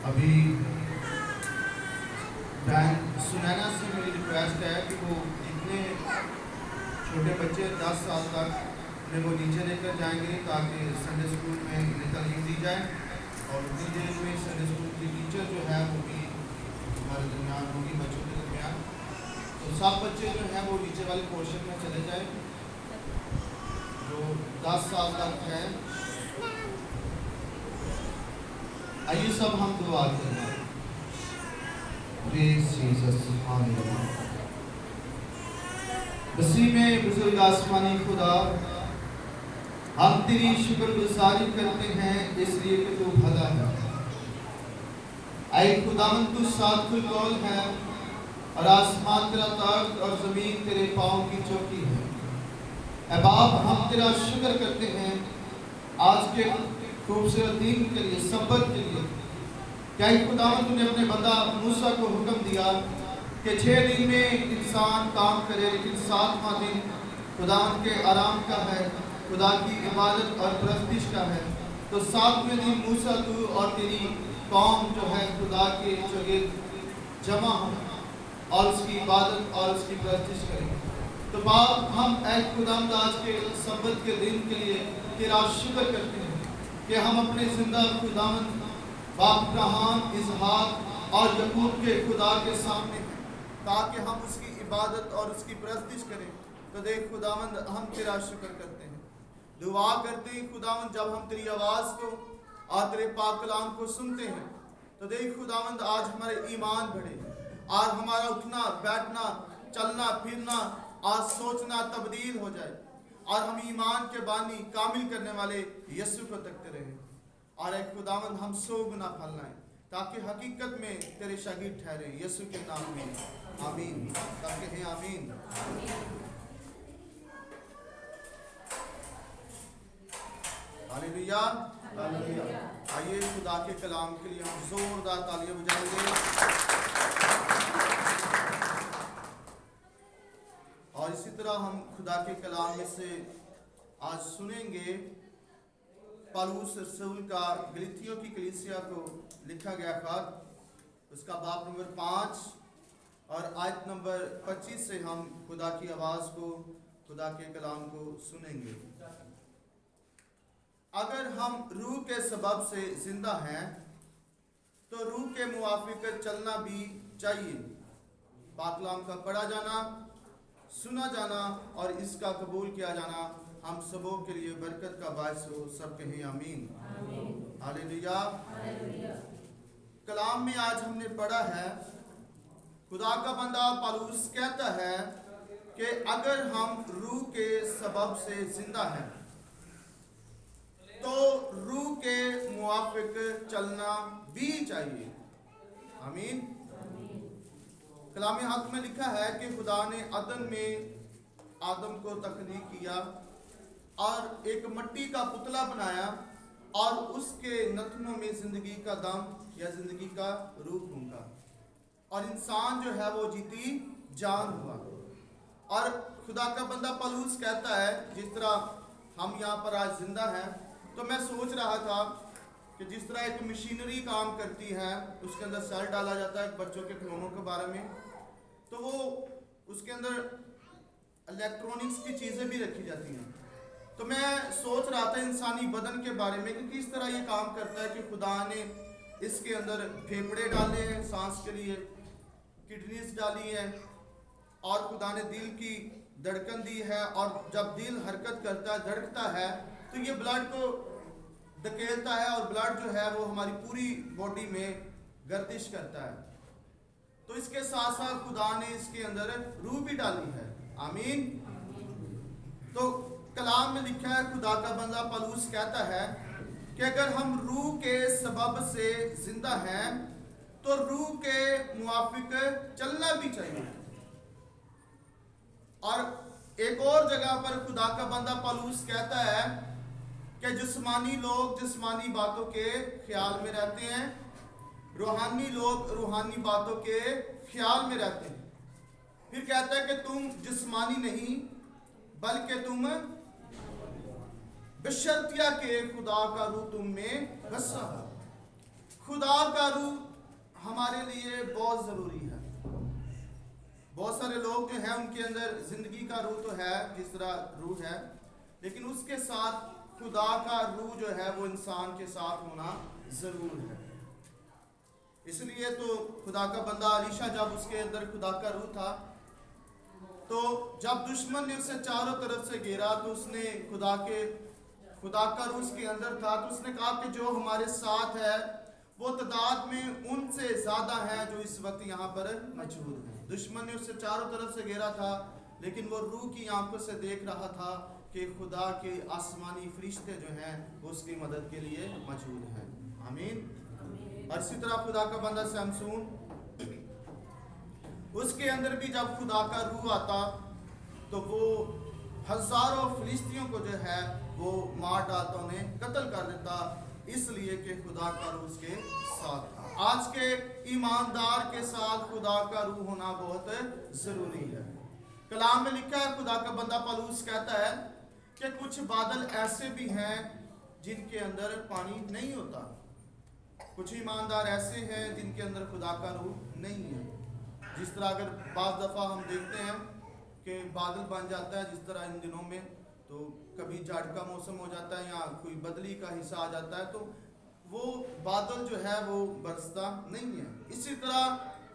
ابھی سنینا سے میری ریکویسٹ ہے کہ وہ جتنے چھوٹے بچے 10 سال تک انہیں وہ نیچے لے کر جائیں گے تاکہ سنڈے اسکول میں انہیں تعلیم دی جائے، اور اتنی دیر میں سنڈے اسکول کی ٹیچر جو ہے وہ بھی ہمارے درمیان ہوگی بچوں کے درمیان. تو سب بچے جو ہیں وہ نیچے والے پورشن میں چلے جائیں جو 10 سال تک ہے. آئیے سب ہم دعا کریں. Please Jesus hallelujah. مسیح میں بزرگ آسمانی خدا، ہم تیری شکر گزاری کرتے ہیں اس لیے کہ تو بھلا ہے. اے خداوند تو ساتھ القول ہے اور آسمان تیرا تخت اور زمین تیرے پاؤں کی چوکی ہے. اے باپ، ہم تیرا شکر کرتے ہیں آج کے خوبصورت دن کے لیے، سبت کے لیے. کیا خداوند تو نے اپنے بندہ موسیٰ کو حکم دیا کہ 6 دن میں انسان کام کرے لیکن 7واں دن خداوند کے آرام کا ہے، خدا کی عبادت اور پرستش کا ہے. تو 7ویں دن موسیٰ تو اور تیری قوم جو ہے خدا کے شاگرد جمع ہوں اور اس کی عبادت اور اس کی پرستش کریں. تو باپ، ہم اے خداوند آج کے سبت کے دن کے لیے تیرا شکر کرتے ہیں کہ ہم اپنے زندہ خداوند باپ ابراہیم، اسحاق اور یعقوب کے خدا کے سامنے ہیں تاکہ ہم اس کی عبادت اور اس کی پرستش کریں. تو دیکھ خداوند، ہم تیرا شکر کرتے ہیں، دعا کرتے ہیں خداوند جب ہم تیری آواز کو اور تیرے پاک کلام کو سنتے ہیں تو دیکھ خداوند آج ہمارے ایمان بڑھے، اور ہمارا اٹھنا بیٹھنا چلنا پھرنا اور سوچنا تبدیل ہو جائے، اور ہم ایمان کے بانی کامل کرنے والے یسوع کو تکتے رہیں. اور اے خداوند، ہم 100 گنا پھل لائیں تاکہ حقیقت میں تیرے شاگرد ٹھہریں. یسوع کے نام میں آمین. سب کہیں آمین. ہاللیلویہ. آئیے خدا کے کلام کے لیے ہم زوردار تالیاں بجائیں گے. اور اسی طرح ہم خدا کے کلام میں سے آج سنیں گے پالوس رسول کا گلتیوں کی کلیسیا کو لکھا گیا خط، اس کا باب نمبر 5 اور آیت نمبر 25 سے ہم خدا کی آواز کو، خدا کے کلام کو سنیں گے. اگر ہم روح کے سبب سے زندہ ہیں تو روح کے موافق چلنا بھی چاہیے. پاک کلام کا پڑھا جانا، سنا جانا اور اس کا قبول کیا جانا ہم سبوں کے لیے برکت کا باعث ہو. سب کہیں آمین. ہاللیلویہ. کلام میں آج ہم نے پڑھا ہے، خدا کا بندہ پالوس کہتا ہے کہ اگر ہم روح کے سبب سے زندہ ہیں تو روح کے موافق چلنا بھی چاہیے. آمین. کلام حق میں لکھا ہے کہ خدا نے عدن میں آدم کو تخلیق کیا اور ایک مٹی کا پتلا بنایا اور اس کے نتنوں میں زندگی کا دم یا زندگی کا روح پھونکا، اور انسان جو ہے وہ جیتی جان ہوا. اور خدا کا بندہ پالوس کہتا ہے، جس طرح ہم یہاں پر آج زندہ ہیں، تو میں سوچ رہا تھا کہ جس طرح ایک مشینری کام کرتی ہے، اس کے اندر سیل ڈالا جاتا ہے بچوں کے کھلونوں کے بارے میں، تو وہ اس کے اندر الیکٹرونکس کی چیزیں بھی رکھی جاتی ہیں. تو میں سوچ رہا تھا انسانی بدن کے بارے میں کہ کس طرح یہ کام کرتا ہے کہ خدا نے اس کے اندر پھیپھڑے ڈالے ہیں سانس کے لیے، کڈنیز ڈالی ہے، اور خدا نے دل کی دھڑکن دی ہے، اور جب دل حرکت کرتا ہے، دھڑکتا ہے، تو یہ بلڈ کو دھکیلتا ہے اور بلڈ جو ہے وہ ہماری پوری باڈی میں گردش کرتا ہے. تو اس کے ساتھ ساتھ خدا نے اس کے اندر روح بھی ڈالی ہے. آمین. تو کلام میں لکھا ہے، خدا کا بندہ پالوس کہتا ہے کہ اگر ہم روح کے سبب سے زندہ ہیں تو روح کے موافق چلنا بھی چاہیے. اور ایک اور جگہ پر خدا کا بندہ پالوس کہتا ہے کہ جسمانی لوگ جسمانی باتوں کے خیال میں رہتے ہیں، روحانی لوگ روحانی باتوں کے خیال میں رہتے ہیں. پھر کہتا ہے کہ تم جسمانی نہیں بلکہ تم بشرطیہ کہ خدا کا روح تم میں بسا ہو. खुदा का रूह हमारे लिए बहुत ज़रूरी है। बहुत सारे लोग जो हैं उनके अंदर ज़िंदगी का रूह तो है, जिस तरह रूह है, लेकिन उसके साथ खुदा का रूह जो है वो इंसान के साथ होना ज़रूर है। इसलिए तो खुदा का बंदा अलीशा, जब उसके अंदर खुदा का रूह था, तो जब दुश्मन ने उसे चारों तरफ से घेरा तो उसने खुदा का रूह उसके अंदर था, तो उसने कहा कि जो हमारे साथ है वो तादाद में उनसे ज़्यादा है जो इस वक्त यहाँ पर मौजूद हैं। दुश्मन ने उसे चारों तरफ से घेरा था, लेकिन वो रूह की आंखों से देख रहा था कि खुदा के आसमानी फरिश्ते जो हैं वो उसकी मदद के लिए मौजूद हैं। आमीन। और इसी तरह खुदा का बंदा शमसून, उसके अंदर भी जब खुदा का रूह आता तो वो हजारों फिलिस्तियों को जो है वो मार डालता, उन्हें कत्ल कर देता, इसलिए कि खुदा का रूह उसके साथ था। आज के ईमानदार के साथ खुदा का रूह होना बहुत जरूरी है। कलाम में लिखा है, खुदा का बंदा पौलुस कहता है कि कुछ बादल ऐसे भी हैं जिनके अंदर पानी नहीं होता। कुछ ईमानदार ऐसे हैं जिनके अंदर खुदा का रूह नहीं है। जिस तरह अगर बाज़ दफ़ा हम देखते हैं कि बादल बन जाता है, जिस तरह इन दिनों में, तो कभी जाड़ का मौसम हो जाता है या कोई बदली का हिस्सा आ जाता है, तो वो बादल जो है वो बरसता नहीं है। इसी तरह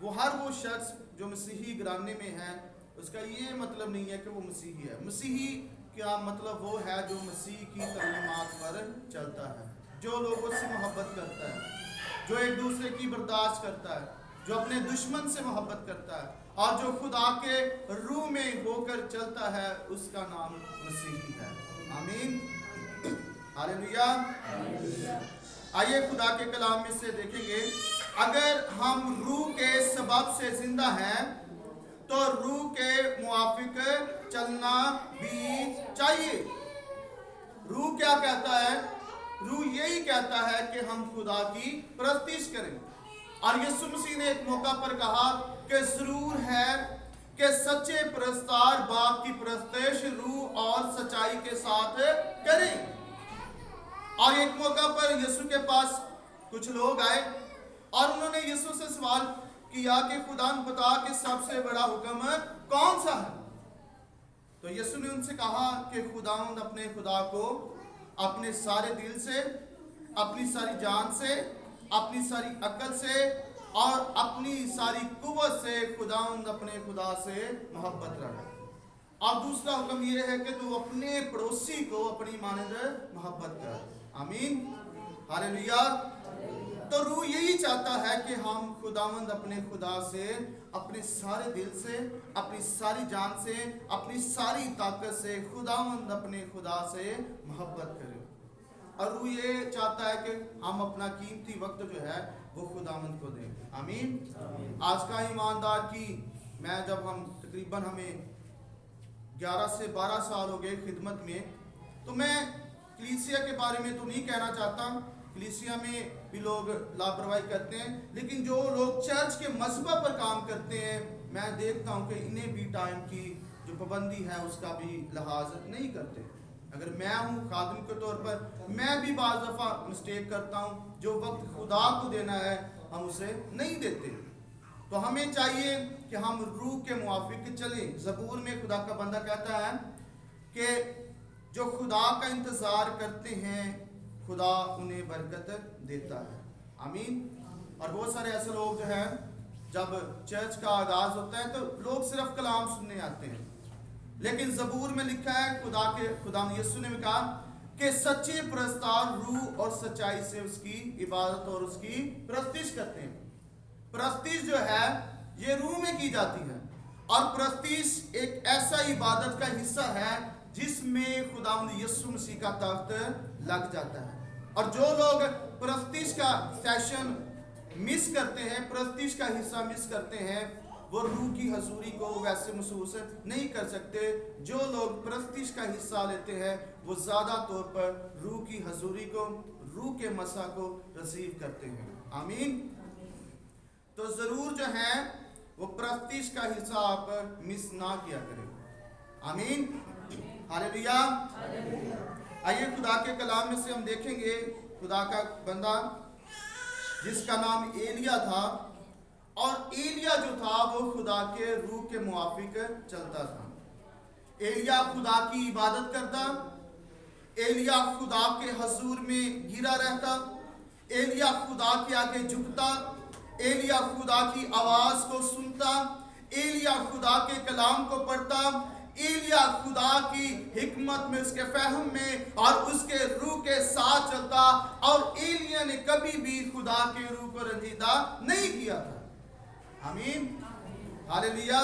वो शख्स जो मसीही घराने में है, उसका ये मतलब नहीं है कि वो मसीही है। मसीही क्या मतलब? वो है जो मसीह की तालीमात पर चलता है, जो लोगों से मोहब्बत करता है, जो एक दूसरे की बर्दाश्त करता है, जो अपने दुश्मन से मोहब्बत करता है, और जो खुदा के रूह में होकर चलता है, उसका नाम मसीही है। आमीन, हालेलुया। आइए खुदा के कलाम में से देखेंगे, अगर हम रूह के सबब से जिंदा हैं तो रूह के मुआफिक चलना भी चाहिए। रूह क्या कहता है? रूह यही कहता है कि हम खुदा की परस्तिश करें। और यीशु मसीह ने एक मौका पर कहा कि जरूर है कि सच्चे परस्तार बाप की परस्तिश रूह और सच्चाई के साथ करें। और एक मौका पर यीशु के पास कुछ लोग आए और उन्होंने यीशु से सवाल किया कि खुदा बता कि सबसे बड़ा हुक्म कौन सा है? तो यीशु ने उनसे कहा कि खुदावंद अपने खुदा को अपने सारे दिल से, अपनी सारी जान से, अपनी सारी अकल से और अपनी सारी कुव्वत से खुदावंद अपने खुदा से मोहब्बत रख। और दूसरा हुक्म यह है कि तू अपने पड़ोसी को अपनी मानद मोहब्बत कर। आमीन, हालेलुया। तो रूह यही चाहता है कि हम खुदावंद अपने खुदा से अपने सारे दिल से, अपनी सारी जान से, अपनी सारी ताकत से खुदावंद अपने खुदा से मोहब्बत करें। और रूह ये चाहता है कि हम अपना कीमती वक्त जो है वो खुदावंद को दें। आमीन। आज का ईमानदार की जब हम तकरीबन हमें 11 से 12 साल हो गए खिदमत में, तो मैं कलीसिया के बारे में तो नहीं कहना चाहता, कलीसिया में भी लोग लापरवाही करते हैं, लेकिन जो लोग चर्च के मजहब पर काम करते हैं, मैं देखता हूं कि इन्हें भी टाइम की जो पाबंदी है उसका भी लिहाज नहीं करते। अगर मैं हूं खादिम के तौर पर, मैं भी बाज़ दफ़ा मिस्टेक करता हूं, जो वक्त खुदा को देना है हम उसे नहीं देते। तो हमें चाहिए कि हम रूह के मुआफिक चलें। ज़बूर में खुदा का बंदा कहता है कि जो खुदा का इंतज़ार करते हैं खुदा उन्हें बरकत देता है। आमीन। और बहुत सारे ऐसे लोग जो हैं, जब चर्च का आगाज होता है तो लोग सिर्फ कलाम सुनने आते हैं, लेकिन ज़बूर में लिखा है खुदा यीशु ने कहा कि सच्चे परस्तार रूह और सच्चाई से उसकी इबादत और उसकी परस्तिश करते हैं। परस्तिश जो है ये रूह में की जाती है, और परस्तिश एक ऐसा इबादत का हिस्सा है जिसमें खुदावंद यीशु मसीह का तख्त लग जाता है। और जो लोग परस्तिश का सेशन मिस करते हैं, परस्तिश का हिस्सा मिस करते हैं, वो रूह की हजूरी को वैसे महसूस नहीं कर सकते। जो लोग परस्तिश का हिस्सा लेते हैं वो ज़्यादा तौर पर रूह की हजूरी को, रूह के मसा को रिसीव करते हैं। आमीन। तो ज़रूर जो है वो परस्तिश का हिस्सा आप मिस ना किया करें। आमीन, हालेलुया। आइए खुदा के कलाम में से हम देखेंगे, खुदा का बंदा جس کا نام ایلیا تھا، اور ایلیا جو تھا وہ خدا کے روح کے موافق چلتا تھا۔ ایلیا خدا کی عبادت کرتا، ایلیا خدا کے حضور میں گرا رہتا، ایلیا خدا کے آگے جھکتا، ایلیا خدا کی آواز کو سنتا، ایلیا خدا کے کلام کو پڑھتا، ایلیا خدا کی حکمت میں، اس کے فہم میں اور اس کے روح کے ساتھ چلتا، اور ایلیا نے کبھی بھی خدا کے روح کو رنجیدہ نہیں کیا تھا۔ آمین، ہاللیلویا۔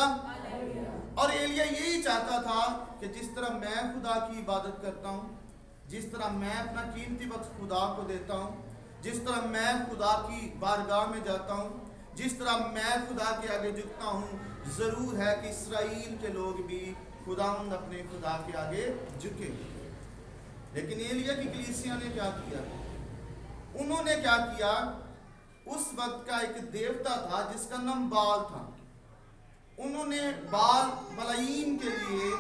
اور ایلیا یہی چاہتا تھا کہ جس طرح میں خدا کی عبادت کرتا ہوں، جس طرح میں اپنا قیمتی وقت خدا کو دیتا ہوں، جس طرح میں خدا کی بارگاہ میں جاتا ہوں، جس طرح میں خدا کے آگے جھکتا ہوں، ضرور ہے کہ اسرائیل کے لوگ بھی خداوند اپنے خدا کے آگے جھکے۔ لیکن ایلیا کی کلیسیا نے کیا کیا؟ انہوں نے کیا کیا؟ اس وقت کا ایک دیوتا تھا جس کا نام بال تھا۔ انہوں نے بال بلعیم کے لیے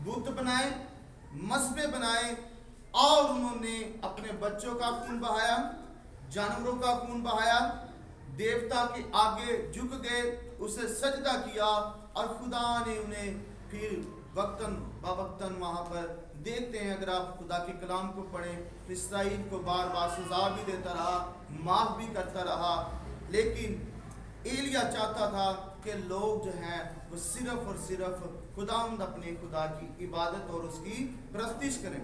بت بنائے، مذبے بنائے، اور انہوں نے اپنے بچوں کا خون بہایا، جانوروں کا خون بہایا، دیوتا کے آگے جھک گئے، اسے سجدہ کیا، اور خدا نے انہیں پھر وقتاً بوقتاً وہاں پر دیکھتے ہیں، اگر آپ خدا کے کلام کو پڑھیں، اسرائیل کو بار بار سزا بھی دیتا رہا، معاف بھی کرتا رہا۔ لیکن ایلیا چاہتا تھا کہ لوگ جو ہیں وہ صرف اور صرف خداوند اپنے خدا کی عبادت اور اس کی پرستش کریں۔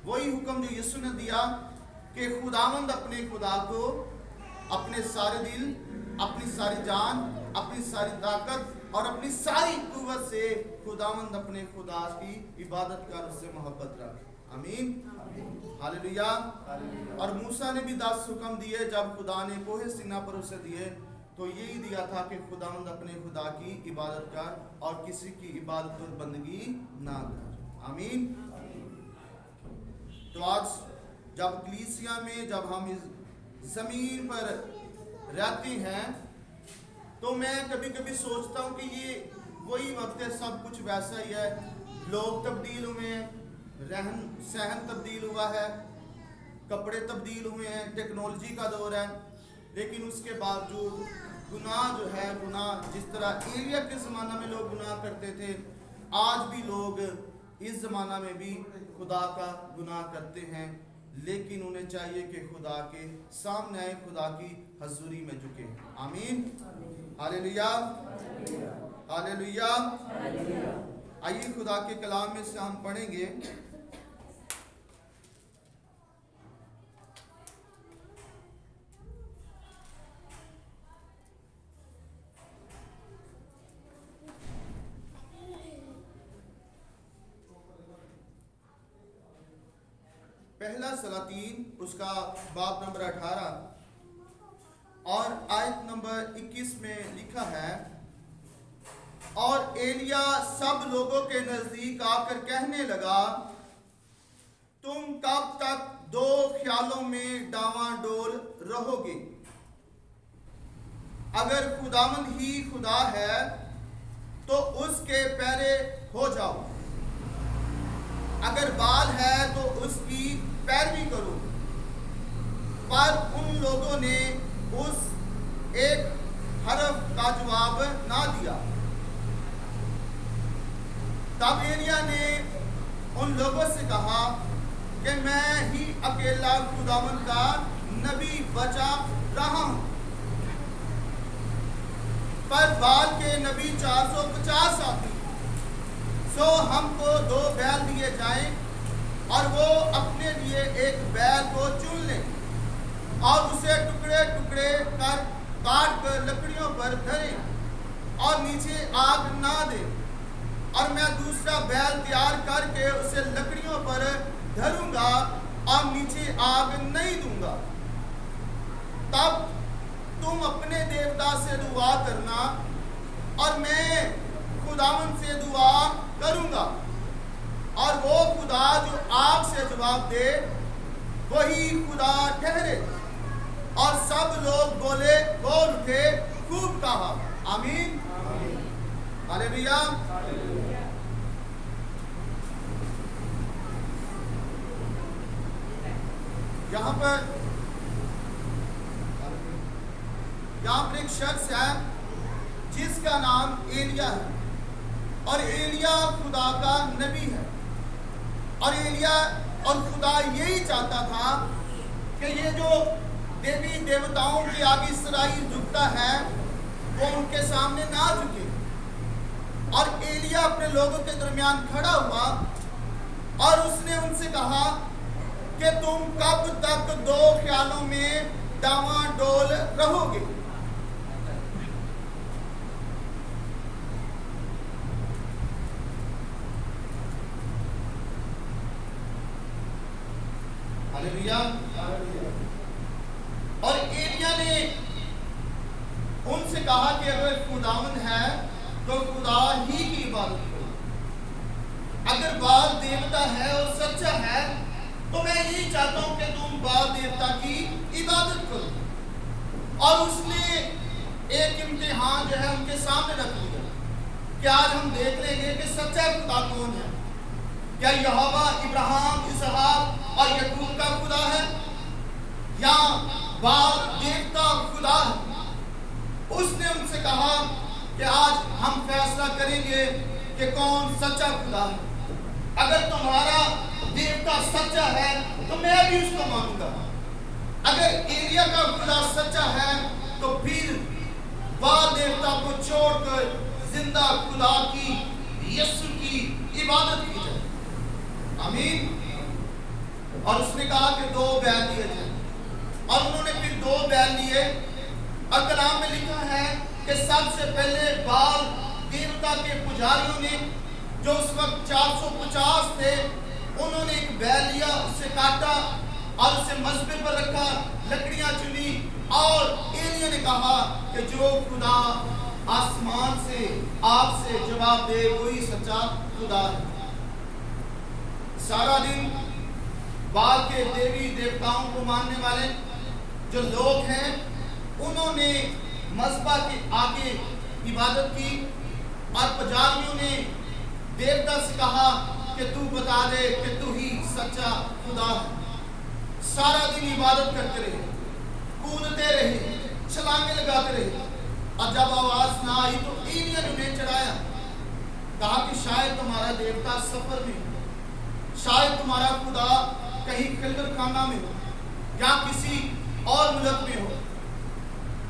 وہی حکم جو یسوع نے دیا کہ خداوند اپنے خدا کو اپنے سارے دل، اپنی ساری جان، اپنی ساری طاقت اور اپنی ساری قوت سے خداوند اپنے خدا کی عبادت کر، اس سے محبت رکھ۔ آمین، ہاللیلویا۔ اور موسیٰ نے بھی 10 حکم دیے جب خدا نے کوہ سینا پر اسے دیے، تو یہی دیا تھا کہ خداوند اپنے خدا کی عبادت کر اور کسی کی عبادت اور بندگی نہ کر۔ آمین۔ تو آج جب کلیسیا میں جب ہم اس زمین پر رہتے ہیں، تو میں کبھی کبھی سوچتا ہوں کہ یہ وہی وقت ہے، سب کچھ ویسا ہی ہے، لوگ تبدیل ہوئے ہیں، رہن سہن تبدیل ہوا ہے، کپڑے تبدیل ہوئے ہیں، ٹیکنالوجی کا دور ہے، لیکن اس کے باوجود گناہ جو ہے، گناہ جس طرح ایلیا کے زمانہ میں لوگ گناہ کرتے تھے، آج بھی لوگ اس زمانہ میں بھی خدا کا گناہ کرتے ہیں، لیکن انہیں چاہیے کہ خدا کے سامنے آئے، خدا کی حضوری میں جھکے۔ آمین، ہاللیلویا، ہاللیلویا۔ آئیے خدا کے کلام میں سے ہم پڑھیں گے پہلا سلاطین اس کا باب نمبر 18 اور آیت نمبر 21 میں لکھا ہے، اور ایلیا سب لوگوں کے نزدیک آ کر کہنے لگا، تم کب تک دو خیالوں میں ڈاواں ڈول رہو گے؟ اگر خداوند ہی خدا ہے تو اس کے پیرے ہو جاؤ، اگر بال ہے تو اس کی پیروی کرو۔ پر ان لوگوں نے اس ایک حرف کا جواب نہ دیا۔ تب ایلیا نے ان لوگوں سے کہا کہ میں ہی اکیلا خداوند کا نبی بچا رہا ہوں، پر بال کے نبی 450 آتی، سو ہم کو 2 بیل دیے جائیں، اور وہ اپنے لیے ایک بیل کو چن لیں اور اسے ٹکڑے ٹکڑے کر کاٹ کر لکڑیوں پر دھریں اور نیچے آگ نہ دیں، اور میں دوسرا بیل تیار کر کے اسے لکڑیوں پر دھروں گا اور نیچے آگ نہیں دوں گا۔ تب تم اپنے دیوتا سے دعا کرنا اور میں خداوند سے دعا کروں گا، اور وہ خدا جو آگ سے جواب دے وہی خدا ٹھہرے۔ اور سب لوگ بول اٹھے، خوب کہا، آمین، ہاللیلویا۔ یہاں پر यहाँ पर एक शख्स है जिसका नाम एलिया है, और एलिया खुदा का नबी है। और एलिया और खुदा यही चाहता था कि ये जो देवी देवताओं के आगे इसराइल झुकता है वो उनके सामने ना झुके। और एलिया अपने लोगों के दरमियान खड़ा हुआ और उसने उनसे कहा कि तुम कब तक दो ख्यालों में डावाडोल रहोगे। हालेलुया। और एलिया ने उनसे कहा कि अगर खुदावंद है तो खुदा ही की इबादत करो, अगर बाल देवता है और सच्चा है तो मैं यही चाहता हूं कि तुम बाल देवता की इबादत करो। और उसने एक इम्तिहान जो है उनके सामने रख दिया कि आज हम देख लेंगे कि सच्चा खुदा कौन है। क्या यहोवा इब्राहिम, इसहाक और याकूब का खुदा है या बाल देवता खुदा है? उसने उनसे कहा कि आज हम फैसला करेंगे कि कौन सच्चा खुदा है। अगर तुम्हारा देवता सच्चा है तो मैं भी उसको मानूंगा। अगर एलिया का खुदा सच्चा है तो फिर बाल देवता को छोड़कर जिंदा खुदा की, यीशु की इबादत की जाए। आमीन। और उसने कहा कि दो बैल लिए जाए, और उन्होंने फिर दो बैल लिए। और कलाम में लिखा है कि सबसे पहले बाल देवता के पुजारियों ने, जो उस वक्त 450 थे, उन्होंने एक बैल लिया, उसे काटा और उसे मज़बे पर रखा, लकड़ियां चुनी, और एलिया ने कहा कि जो खुदा आसमान से आपसे जवाब दे वही सच्चा खुदा है। सारा दिन बाल के देवी देवताओं को मानने वाले जो लोग हैं उन्होंने मज़बा के आगे इबादत की, और पुजारियों ने देवता से कहा कि तू बता दे कि तू ही सच्चा खुदा है। सारा दिन इबादत करते रहे, कूदते रहे, छलांगे लगाते रहे, और जब आवाज ना आई तो एलिया ने उन्हें चढ़ाया, कहा कि शायद तुम्हारा देवता सफर में हो, शायद तुम्हारा खुदा कहीं खिलगर खाना में हो या किसी और मुल्क में हो।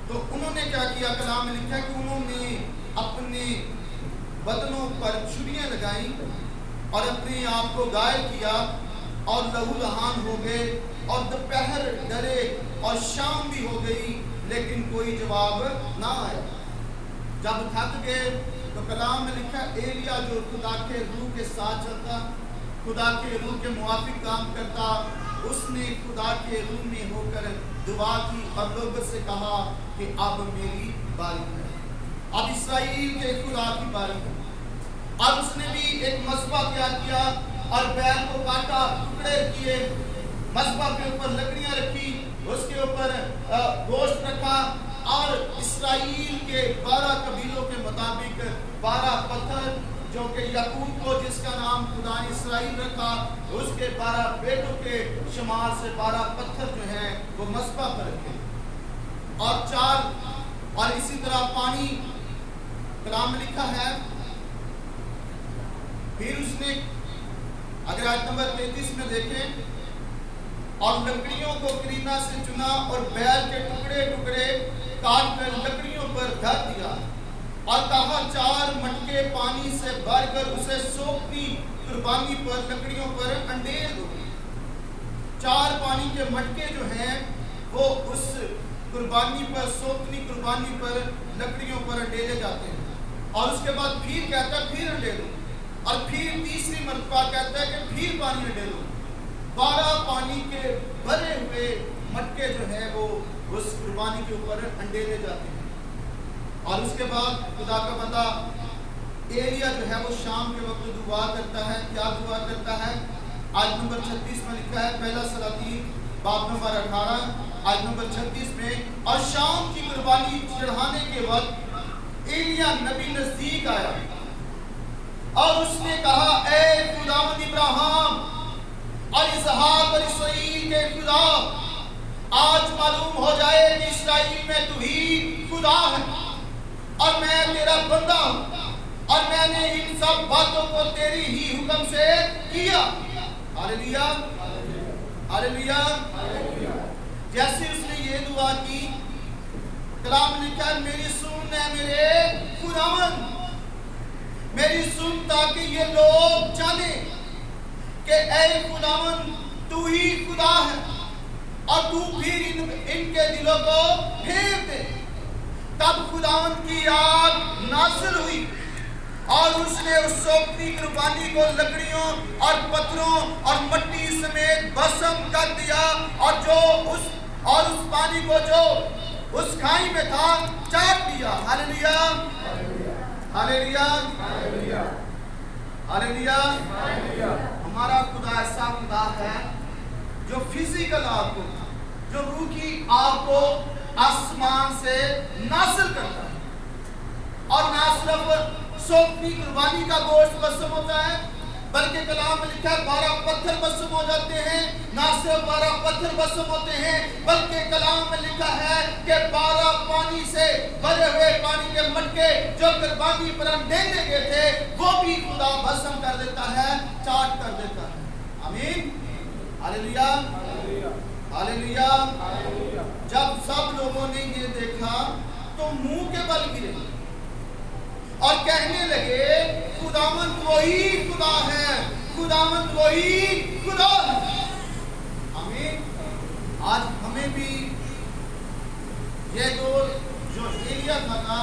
तो उन्होंने क्या किया? कलाम में लिखा है कि उन्होंने अपने बदनों पर छुरियां लगाई और अपने आप को घायल किया और लहूलुहान हो गए, और दोपहर डरे और शाम भी हो गई, लेकिन कोई जवाब ना आया। जब थक गए तो कलाम में लिखा एलिया जो खुदा के रूह के साथ चलता, खुदा के रूह के मुआफिक काम करता, उसने खुदा के रूह में होकर दुआ की और लोगों से कहा कि अब मेरी बारी है, अब इस्राएल के खुदा की बारी है। और उसने भी एक मज़बा तैयार किया और बैल को काटा, टुकड़े किए, मज़बा के ऊपर लकड़ियां रखी, उसके ऊपर गोश्त रखा, और इस्राएल के 12 कबीलों के मुताबिक 12 पत्थर, जो कि याकूब को जिसका नाम खुदा ने इस्राएल रखा, उसके 12 बेटों के शुमार से 12 पत्थर जो हैं वो मज़बा पर रखे, और 4 और इसी तरह पानी। कलाम में लिखा है फिर उसने, अगर आयत नंबर 33 में देखें, और लकड़ियों को करीना से चुना और बैल के टुकड़े टुकड़े काट कर लकड़ियों पर धर दिया, और कहा 4 मटके पानी से भरकर उसे सोखनी कुर्बानी पर लकड़ियों पर अंडेल दो। 4 पानी के मटके जो हैं वो उस कुर्बानी पर, सोखनी कुर्बानी पर लकड़ियों पर अंडेले जाते हैं। और उसके बाद फिर कहता है फिर अंडेलो, और फिर तीसरी मरतबा कहता है कि फिर पानी अंडेलो। 12 पानी के भरे हुए मटके जो हैं वो उस कुर्बानी के ऊपर अंडेले जाते हैं। और उसके बाद खुदा का बंदा एलिया जो है वो शाम के वक्त दुआ करता है। क्या दुआ करता है? आज नंबर 36 में लिखा है, पहला सलातीन बाब नंबर 18 आज नंबर 36 में, और शाम की कुर्बानी चढ़ाने के वक्त एलिया नबी नजदीक आया और उसने कहा, ए खुदावंद इब्राहिम और इसहाक और इसराइल के खुदा, आज मालूम हो जाए कि इसराइल में तू ही खुदा है और मैं तेरा बंदा हूं और मैंने इन सब बातों को तेरी ही हुक्म से किया। Hallelujah, hallelujah. जैसे उसने ये दुआ की, कलाम में लिखा, मेरी सुन है मेरे खुदावन, मेरी सुन, ताकि ये लोग जाने कि ऐ खुदावन तू ही खुदा है और तू फिर इनके दिलों को फेर दे। तब खुदावन की आग नासिल हुई और उसने उस सोपती कुर्बानी को लकड़ियों और पत्थरों और मट्टी समेत भस्म कर दिया और उस पानी को जो उस खाई में था चाट दिया। Hallelujah, hallelujah, hallelujah. हमारा खुदा ऐसा खुदा है जो फिजिकल आग को, जो रूह की आग को आसमान से नासिल करता है। और ना सिर्फ सोपनी कुर्बानी का गोश्त भस्म होता है, बल्कि कलाम में लिखा है 12 पत्थर भस्म हो जाते हैं। ना सिर्फ 12 पत्थर भस्म होते हैं, बल्कि कलाम में लिखा है कि 12 पानी से भरे हुए पानी के मटके जो कुर्बानी पर ढेले गए थे, वो भी खुदा भस्म कर देता है, चाट कर देता है। आमीन, हालेलुया, हालेलुया। जब सब लोगों ने ये देखा तो मुंह के बल गिरे और कहने लगे, खुदावंद वही खुदा है, खुदावंद वही खुदा है। आमीन। आज हमें भी ये जो एलिया था,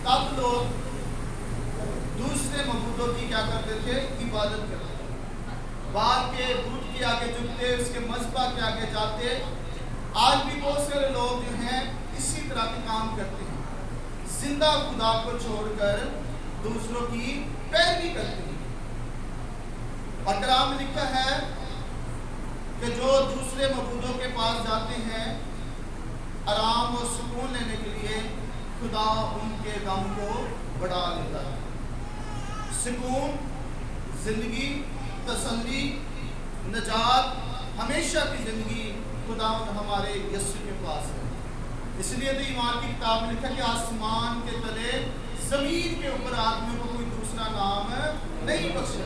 तब लोग दूसरे मबूदों की क्या करते थे, इबादत करते थे, बाल के बुत के आगे झुकते, उसके मज़बा के आगे जाते। आज भी बहुत सारे लोग जो हैं इसी तरह के काम करते हैं, जिंदा खुदा को छोड़कर दूसरों की पैरवी करते हैं। और कलाम में लिखा है कि जो दूसरे मबूदों के पास जाते हैं आराम और सुकून लेने के लिए, खुदा उनके गम को बढ़ा देता है। सुकून, जिंदगी, तसल्ली, नजात, हमेशा की जिंदगी खुदा हमारे यीशु के पास है। इसलिए तो ईमान की किताब में लिखा कि आसमान के तले जमीन के ऊपर आदमी को कोई दूसरा नाम नहीं बख्शा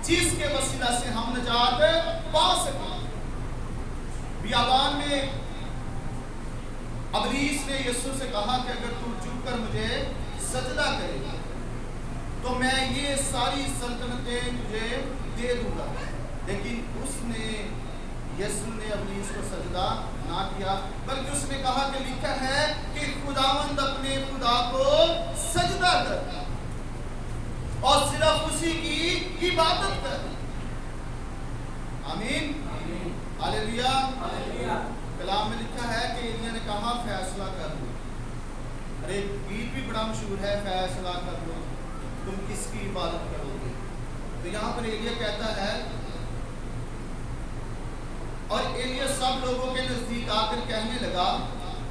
जिसके वसीला से हम नजात पा सकें। बियाबान में अबलीस ने यीशु से कहा कि अगर तू झुककर मुझे सजदा करेगा तो मैं ये सारी सल्तनतें तुझे दे दूंगा। लेकिन उसने, यीशु ने अबलीस को सजदा ना किया, बल्कि उसने कहा कि लिखा है कि खुदावंद अपने खुदा को सजदा कर और सिर्फ उसी की इबादत कर। आमीन, हालेलुया। कलाम में लिखा है कि एलिया ने कहा फैसला कर लो। अरे गीत भी बड़ा मशहूर है, फैसला कर लो तुम किसकी इबादत करोगे। तो यहाँ पर एलिया कहता है, और एलिया सब लोगों के नजदीक आकर कहने लगा,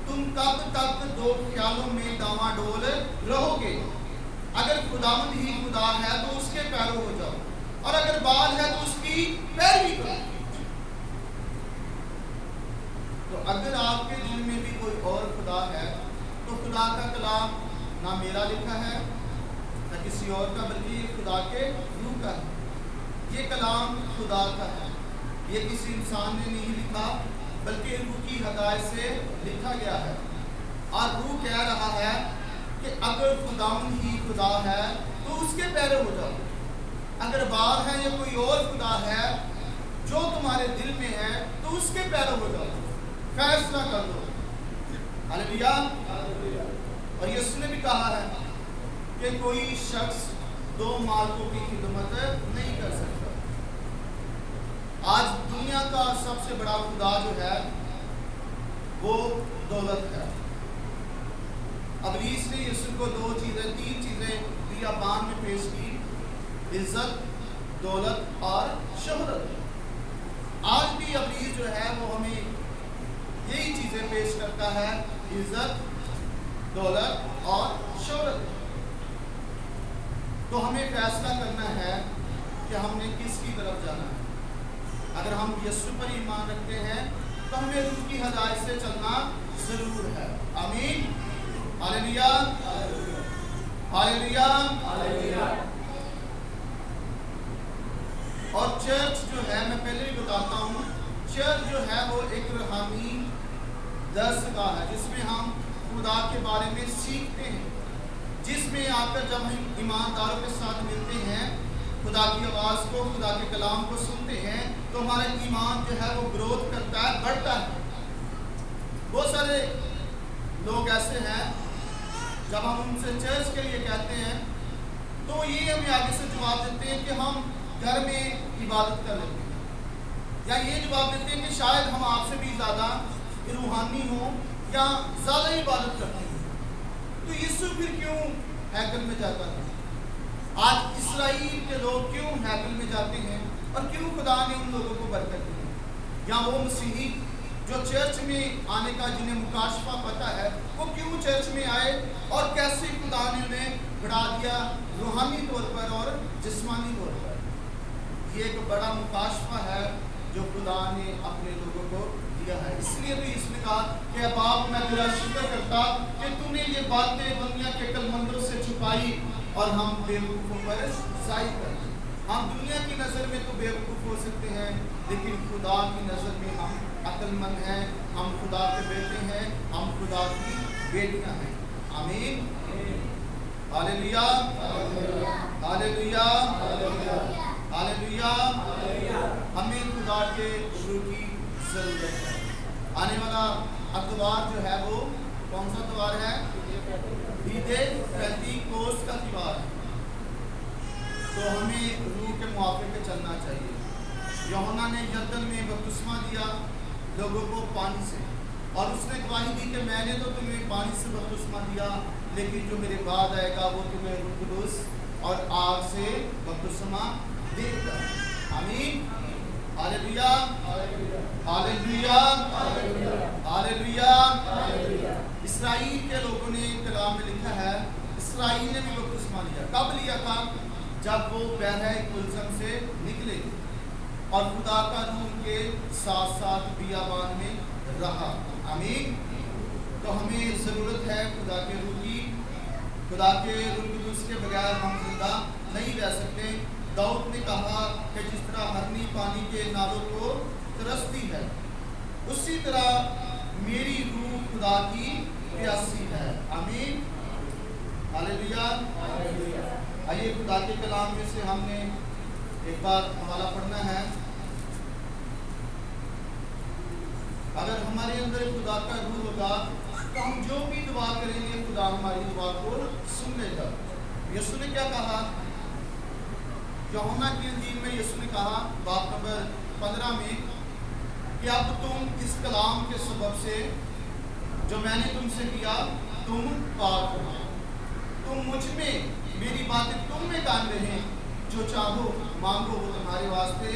तुम कब तक दो ख्यालों में डावाडोल रहोगे? अगर खुदावंद ही खुदा है तो उसके पैरों हो जाओ, और अगर बाल है तो उसकी पैरवी करो। तो अगर आपके दिल में भी कोई और खुदा है तो खुदा का कलाम ना मेरा लिखा है ना किसी और का, बल्कि ये खुदा के रूह का है। ये कलाम खुदा का है, ये किसी इंसान ने नहीं लिखा, बल्कि रूह की हदायत से लिखा गया है। और रूह कह रहा है कि अगर खुदावंद ही खुदा है तो उसके पैरों हो जाओ। अगर बाल है या कोई और खुदा है जो तुम्हारे दिल में है तो उसके पैरों हो जाओ, फैसला कर दो। हालेलुया। और यीशु ने भी कहा है कि कोई शख्स दो मालिकों की खिदमत नहीं कर सकता। आज दुनिया का सबसे बड़ा खुदा जो है वो दौलत है। अबलीस ने यीशु को तीन चीजें बियाबान में पेश की, इज्जत, दौलत और शोहरत। आज भी अबलीस जो है वो हमें यही चीजें पेश करता है, इज्जत, दौलत और शोहरत। तो हमें फैसला करना है कि हमने किसकी तरफ जाना है। अगर हम यीशु पर ईमान रखते हैं तो हमें रूह की हदायत से चलना जरूर है। आमीन। Hallelujah, hallelujah. और चर्च जो है, मैं पहले भी बताता हूँ, चर्च जो है वो एक रूहानी दरसगाह है जिसमें हम खुदा के बारे में सीखते हैं, जिसमें आकर जब हम ईमानदारों के साथ मिलते हैं, खुदा की आवाज़ को, खुदा के कलाम को सुनते हैं, तो हमारा ईमान जो है वो ग्रोथ करता है, बढ़ता है। बहुत सारे लोग ऐसे हैं, जब हम उनसे चर्च के लिए कहते हैं तो ये हमें आगे से जवाब देते हैं कि हम घर में इबादत कर लेते हैं, या ये जवाब देते हैं कि शायद हम आपसे भी ज़्यादा रूहानी हो या ज़्यादा इबादत करते हैं। तो यीशु फिर क्यों हैकल में जाता है? आज इस्राएल के लोग क्यों हैकल में जाते हैं और क्यों खुदा ने उन लोगों को बरकत दी? या वो मसीही जो चर्च में आने का जिन्हें मुकाशफा पता है, वो क्यों चर्च में आए और कैसे खुदा ने उन्हें बढ़ा दिया रूहानी तौर पर और जिस्मानी तौर पर? ये एक बड़ा मुकाशफा है जो खुदा ने अपने लोगों को दिया है। इसलिए भी इसने कहा कि बाप, मैं तेरा शुक्र करता कि तूने ये बातें दुनिया के कलमंदों से छुपाई और हम बेवकूफ़ों पर जाहिर कर दी। हम दुनिया की नज़र में तो बेवकूफ़ हो सकते हैं, लेकिन खुदा की नज़र में हम अक्लमंद हैं, हम खुदा के बेटे हैं, हम खुदा की बेटियां हैं। आमीन, हालेलुया, हालेलुया, हालेलुया। हमें खुदा के रूह की ज़रूरत है। आने वाला अतवार जो है वो कौन सा त्योहार है? ईद पेंतीकोस्त का त्योहार है। तो हमें रूह के मुआफ़िक चलना चाहिए। यूहन्ना ने यरदन में बपतिस्मा दिया लोगों को पानी से, और उसने गवाही दी कि मैंने तो तुम्हें पानी से बपतिस्मा दिया, लेकिन जो मेरे बाद आएगा वो तुम्हें रूह कुदूस और आग से बपतिस्मा देगा। आमीन, हालेलुया, हालेलुया, हालेलुया। इस्राएल के लोगों ने कलाम में लिखा है, इस्राएल ने भी बपतिस्मा लिया। कब लिया था? जब वो बहरे कुलसम से निकले और खुदा का रूह उनके साथ साथ बियाबान में रहा। आमीन। तो हमें ज़रूरत है खुदा के रूह की। खुदा के रूह कुदूस के बगैर हम जिंदा नहीं रह सकते। दाऊद ने कहा कि जिस तरह हरनी पानी के नालों को तरसती है, उसी तरह मेरी रूह खुदा की प्यासी है। आमीन, हालेलुया। आइए खुदा के कलाम में से हमने एक बार हवाला पढ़ना है। अगर हमारे अंदर खुदा का रूह होगा तो हम जो भी दुआ करेंगे खुदा हमारी दुआ को सुन लेगा। यीशु ने क्या कहा? यूहन्ना की इंजील में यीशु ने कहा बाब नंबर 15 में कि अब तुम इस कलाम के सबब से जो मैंने तुमसे किया तुम पाक हो। तुम मुझ में, मेरी बातें तुम में कायम रहें, जो चाहो मांगो वो तुम्हारे वास्ते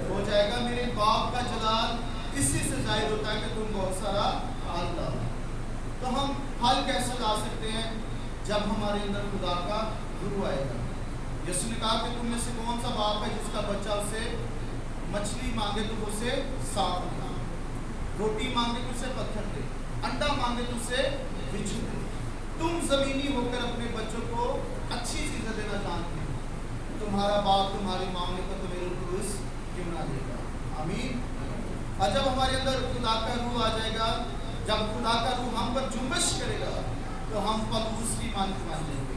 हो जाएगा। मेरे बाप का जलाल इसी से जाहिर होता है कि तुम बहुत सारा फल लाओ। तो हम फल कैसे ला सकते हैं? जब हमारे अंदर खुदा का रूह आएगा। यीशु ने कहा कि तुम में से कौन सा बाप है जिसका बच्चा उसे मछली मांगे तो उसे सांप दे, रोटी मांगे तो उसे पत्थर दे, अंडा मांगे तो उसे बिच्छू दे। तुम जमीनी होकर अपने बच्चों को अच्छी चीजें देना जानते हो, तुम्हारा बाप तुम्हारे मांगने पर तुम्हें रूह क्यों ना देगा। आमीन। और जब हमारे अंदर खुदा का रूह आ जाएगा, जब खुदा का रूह हम पर जुम्बिश करेगा, तो हम पलूस की मानक मान लेंगे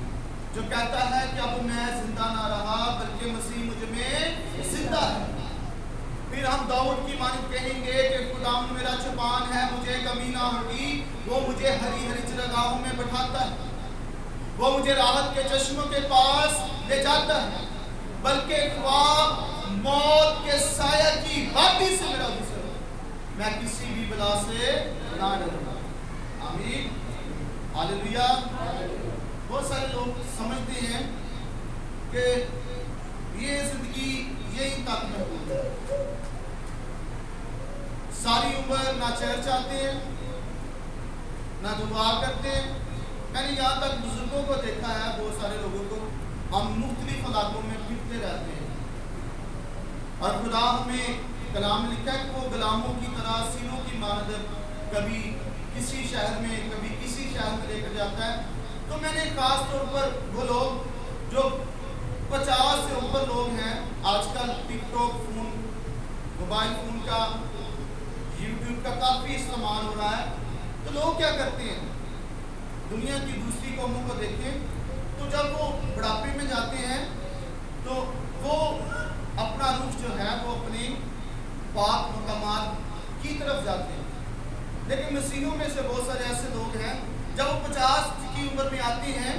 जो कहता है कि अब मैं जिंदा ना रहा बल्कि मसीह मुझ में जिंदा है। फिर हम दाऊद की मानक कहेंगे कि खुदा मेरा चौपान है, मुझे कमी ना होगी। वो मुझे हरी हरी चरागाहों में बैठाता है, वो मुझे राहत के चश्मों के पास ले जाता है, बल्कि ख्वाब मौत के साया की वादी से मेरा गुजर, मैं किसी भी बला से ना डरूंगा। आमीन, हालेलुया। बहुत सारे लोग समझते हैं कि ये जिंदगी यही तक महदूद है। सारी उम्र ना चर्च आते हैं ना दुआ करते हैं। मैंने यहाँ तक बुजुर्गों को देखा है, बहुत सारे लोगों को, हम मुख्तलिफ इलाकों में फिरते रहते हैं और खुदा हमें कलाम लिखा है कि वो गुलामों की तरह सीनों की मानद کبھی کسی شہر میں کبھی کسی شہر میں لے کر جاتا ہے. تو میں نے خاص طور پر وہ لوگ جو 50 سے اوپر لوگ ہیں، آج کل ٹک ٹاک فون، موبائل فون کا، یوٹیوب کا کافی استعمال ہو رہا ہے. تو لوگ کیا کرتے ہیں، دنیا کی دوسری قوموں کو دیکھیں تو جب وہ بڑھاپے میں جاتے ہیں تو وہ اپنا رخ جو ہے وہ اپنے پاک مقامات کی طرف جاتے ہیں. لیکن مسیحیوں میں سے بہت سارے ایسے لوگ ہیں جب وہ 50 کی عمر میں آتے ہیں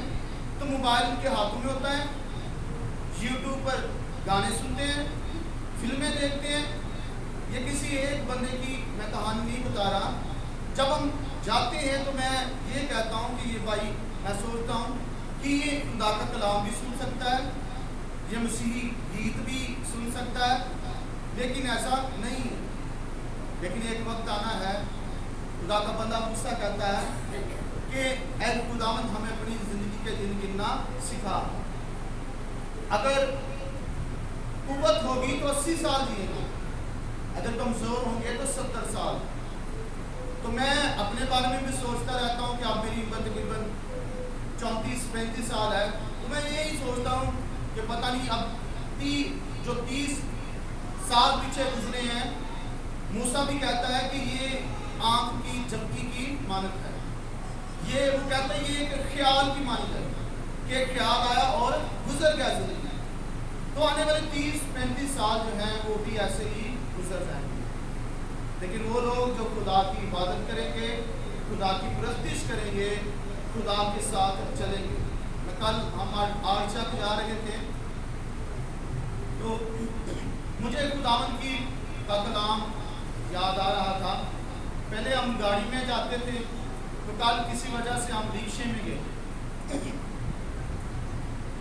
تو موبائل ان کے ہاتھوں میں ہوتا ہے، یوٹیوب پر گانے سنتے ہیں، فلمیں دیکھتے ہیں. یہ کسی ایک بندے کی میں کہانی نہیں بتا رہا. جب ہم جاتے ہیں تو میں یہ کہتا ہوں کہ یہ بھائی، میں سوچتا ہوں کہ یہ خدا کا کلام بھی سن سکتا ہے، یہ مسیحی گیت بھی سن سکتا ہے، لیکن ایسا نہیں ہے. لیکن ایک وقت آنا ہے، خدا کا بندہ موسیٰ کہتا ہے کہ اے خداوند ہمیں اپنی زندگی کے دن گننا سکھا. اگر قوت ہوگی تو 80 سال جئیں گے، اگر کمزور ہوں گے تو 70 سال. تو میں اپنے بارے میں بھی سوچتا رہتا ہوں کہ اب میری عمر تقریباً 34-35 سال ہے. تو میں یہی سوچتا ہوں کہ پتہ نہیں اب جو 30 سال پیچھے گزرے ہیں، موسیٰ بھی کہتا ہے کہ یہ آنکھ کی جھپکی کی مانند ہے. یہ وہ کہتا ہے یہ ایک خیال کی مانند ہے کہ ایک خیال آیا اور گزر گیا زندگی. تو آنے والے 30-35 سال جو ہیں وہ بھی ایسے ہی گزر جائیں گے. لیکن وہ لوگ جو خدا کی عبادت کریں گے، خدا کی پرستش کریں گے، خدا کے ساتھ چلیں گے. میں کل ہم آرچہ کو جا رہے تھے تو مجھے خداوند کی کا کلام یاد آ رہا تھا. پہلے ہم گاڑی میں جاتے تھے تو کل کسی وجہ سے ہم رکشے میں گئے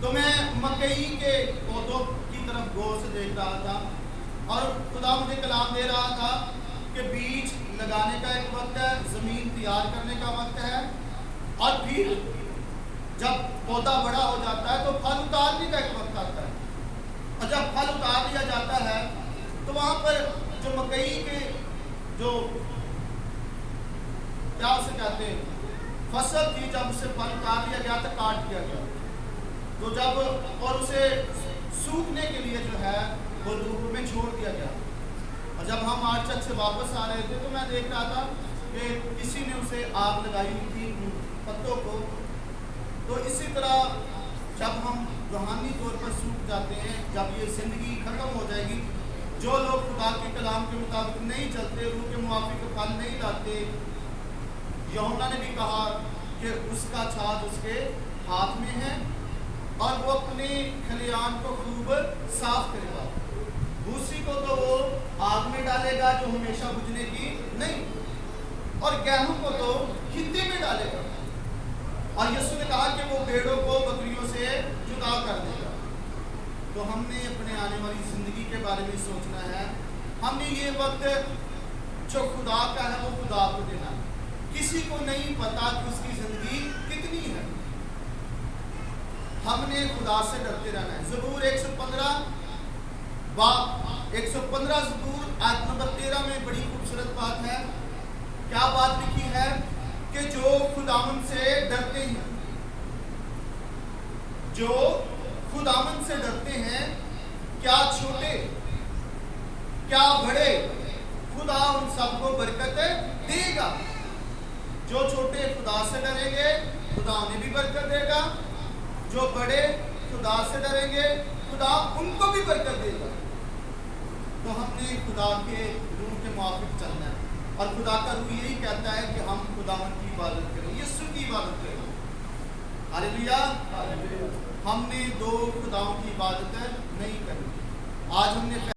تو میں مکئی کے پودوں کی طرف غور سے دیکھ رہا تھا اور خدا مجھے کلام دے رہا تھا کہ بیج لگانے کا ایک وقت ہے، زمین تیار کرنے کا وقت ہے، اور پھر جب پودا بڑا ہو جاتا ہے تو پھل اتارنے کا ایک وقت آتا ہے. اور جب پھل اتار دیا جاتا ہے تو وہاں پر جو مکئی کے جو کیا اسے کہتے ہیں فصل تھی، جب اسے پھل اتار دیا گیا تو کاٹ دیا گیا. تو جب اور اسے سوکھنے کے لیے جو ہے وہ دھوپ میں چھوڑ دیا گیا. اور جب ہم آرچک سے واپس آ رہے تھے تو میں دیکھ رہا تھا کہ کسی نے اسے آگ لگائی ہوئی تھی پتوں کو. تو اسی طرح جب ہم روحانی طور پر سوکھ جاتے ہیں، جب یہ زندگی ختم ہو جائے گی، جو لوگ خدا کے کلام کے مطابق نہیں چلتے، روح کے موافق پھل نہیں لاتے، یوحنا نے بھی کہا کہ اس کا چھاج اس کے ہاتھ میں ہے اور وہ اپنے کھلیان کو خوب صاف کرے گا. بھوسی کو تو وہ آگ میں ڈالے گا جو ہمیشہ بجھنے کی نہیں، اور گیہوں کو تو کھتے میں ڈالے گا. اور یسوع نے کہا کہ وہ بھیڑوں کو بکریوں سے جدا کر دے گا. تو ہم نے اپنے آنے والی زندگی کے بارے میں سوچنا ہے. ہم نے یہ وقت جو خدا کا ہے وہ خدا کو دینا ہے. کسی کو نہیں پتا کہ اس کی زندگی کتنی ہے. ہم نے خدا سے ڈرتے رہنا ہے. زبور 115 زبور آیت نمبر 13 میں بڑی خوبصورت بات ہے. کیا بات لکھی ہے کہ جو خداوند سے ڈرتے ہیں، جو خداوند سے ڈرتے ہیں، کیا چھوٹے کیا بڑے، خدا ان سب کو برکت دے گا. جو چھوٹے خدا سے ڈریں گے خدا انہیں بھی برکت دے گا، جو بڑے خدا سے ڈریں گے خدا ان کو بھی برکت دے گا. تو ہم نے خدا کے روح کے موافق چلنا ہے، اور خدا کا روح یہی کہتا ہے کہ ہم خداوند کی عبادت کریں، یسوع کی عبادت کریں. ہاللیلویا. ہم نے دو خداؤں کی عبادت نہیں کرنی. آج ہم نے